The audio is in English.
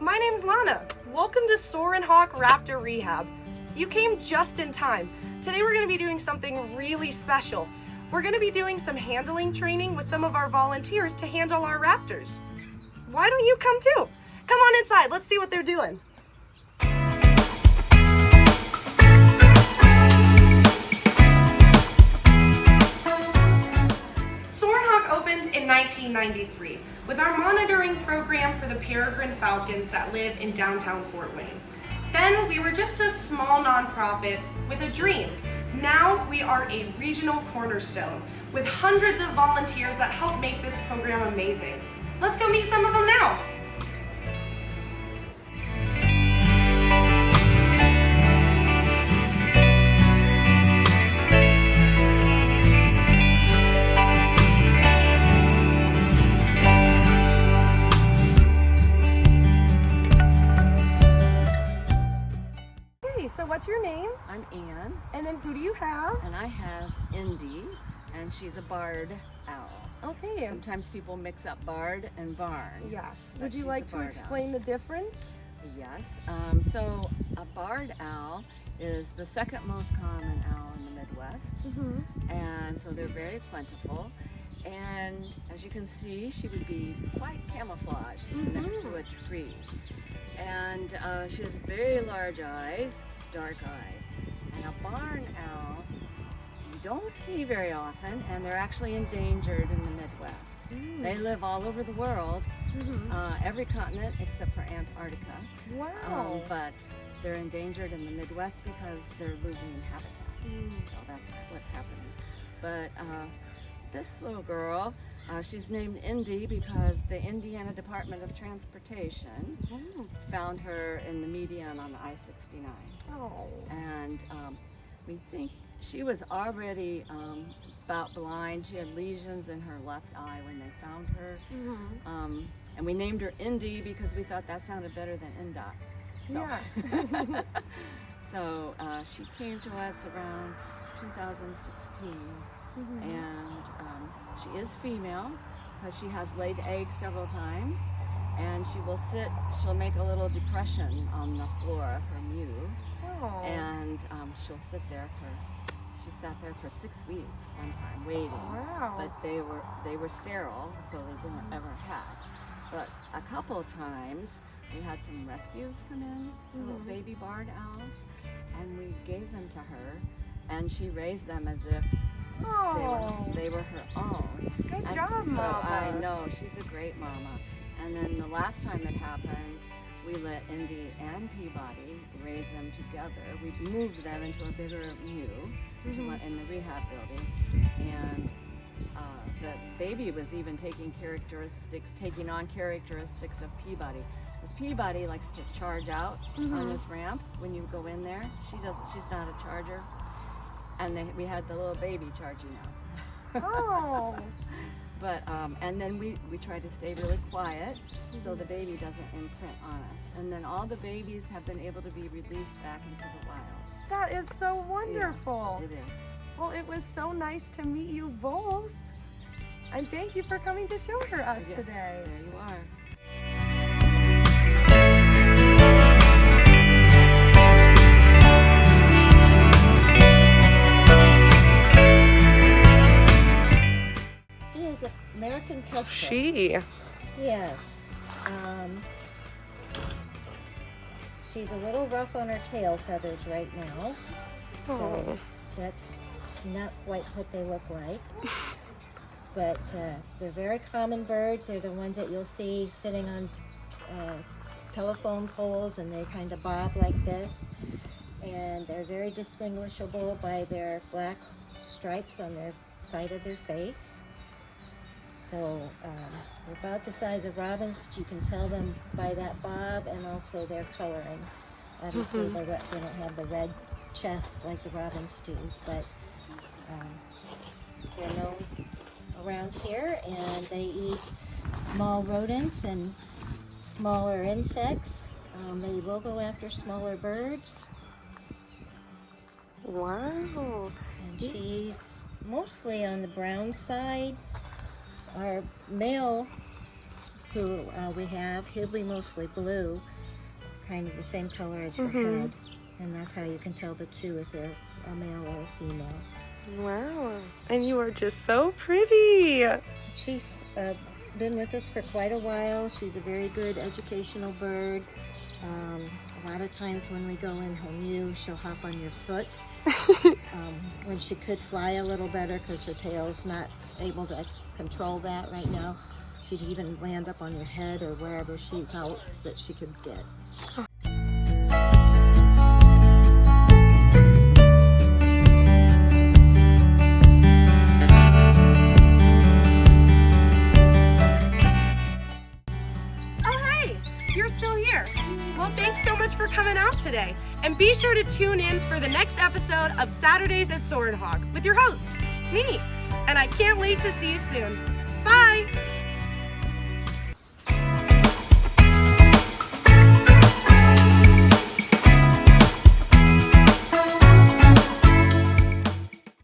My name's Lana. Welcome to Soarin Hawk Raptor Rehab. You came just in time. Today we're going to be doing something really special. We're going to be doing some handling training with some of our volunteers to handle our raptors. Why don't you come too? Come on inside, let's see what they're doing. Soarin Hawk opened in 1993 with our monitoring program for the peregrine falcons that live in downtown Fort Wayne. Then we were just a small nonprofit with a dream. Now we are a regional cornerstone with hundreds of volunteers that help make this program amazing. Let's go meet some of them now. So what's your name? I'm Ann. And then who do you have? And I have Indi, and she's a barred owl. Okay. Sometimes people mix up barred and barn. Yes. Would you like to explain the difference? Yes. So a barred owl is the second most common owl in the Midwest. And so they're very plentiful. And as you can see, she would be quite camouflaged next to a tree. And she has very large eyes, dark eyes. And a barn owl you don't see very often, and they're actually endangered in the Midwest. They live all over the world, every continent except for Antarctica. Wow. But they're endangered in the Midwest because they're losing habitat. So that's what's happening. But this little girl, she's named Indi because the Indiana Department of Transportation found her in the median on I-69. Oh. And we think she was already about blind. She had lesions in her left eye when they found her. And we named her Indi because we thought that sounded better than Indi. So, Yeah. so she came to us around 2016. And she is female because she has laid eggs several times, and she'll make a little depression on the floor of her mew. Oh. And she'll sit there she sat there for 6 weeks one time waiting. Wow. But they were sterile, so they didn't ever hatch. But a couple of times we had some rescues come in, little baby barred owls, and we gave them to her, and she raised them as if they were her own. Good job, Mama. I know, she's a great mama. And then the last time it happened, we let Indi and Peabody raise them together. We moved them into a bigger mew in the rehab building. And the baby was even taking on characteristics of Peabody. Because Peabody likes to charge out on this ramp when you go in there. She's not a charger. And we had the little baby charging out. Oh. But and then we try to stay really quiet so the baby doesn't imprint on us. And then all the babies have been able to be released back into the wild. That is so wonderful. Yeah, it is. Well, it was so nice to meet you both. And thank you for coming to show her us today. There you are. American custom. She. Yes. She's a little rough on her tail feathers right now. So that's not quite what they look like. But they're very common birds. They're the ones that you'll see sitting on telephone poles, and they kind of bob like this. And they're very distinguishable by their black stripes on their side of their face. So they're about the size of robins, but you can tell them by that bob and also their coloring. Obviously, they don't have the red chest like the robins do, but they're known around here, and they eat small rodents and smaller insects. They will go after smaller birds. Wow. And she's mostly on the brown side. Our male who we have. He'll be mostly blue, kind of the same color as her head. And that's how you can tell the two if they're a male or a female. Wow, and you are just so pretty. She's been with us for quite a while. She's a very good educational bird. A lot of times when we go in her mew, she'll hop on your foot. When she could fly a little better, because her tail's not able to control that right now, she'd even land up on your head or wherever she felt that she could get. You're still here. Well, thanks so much for coming out today. And be sure to tune in for the next episode of Saturdays at Soarin Hawk with your host, me. And I can't wait to see you soon.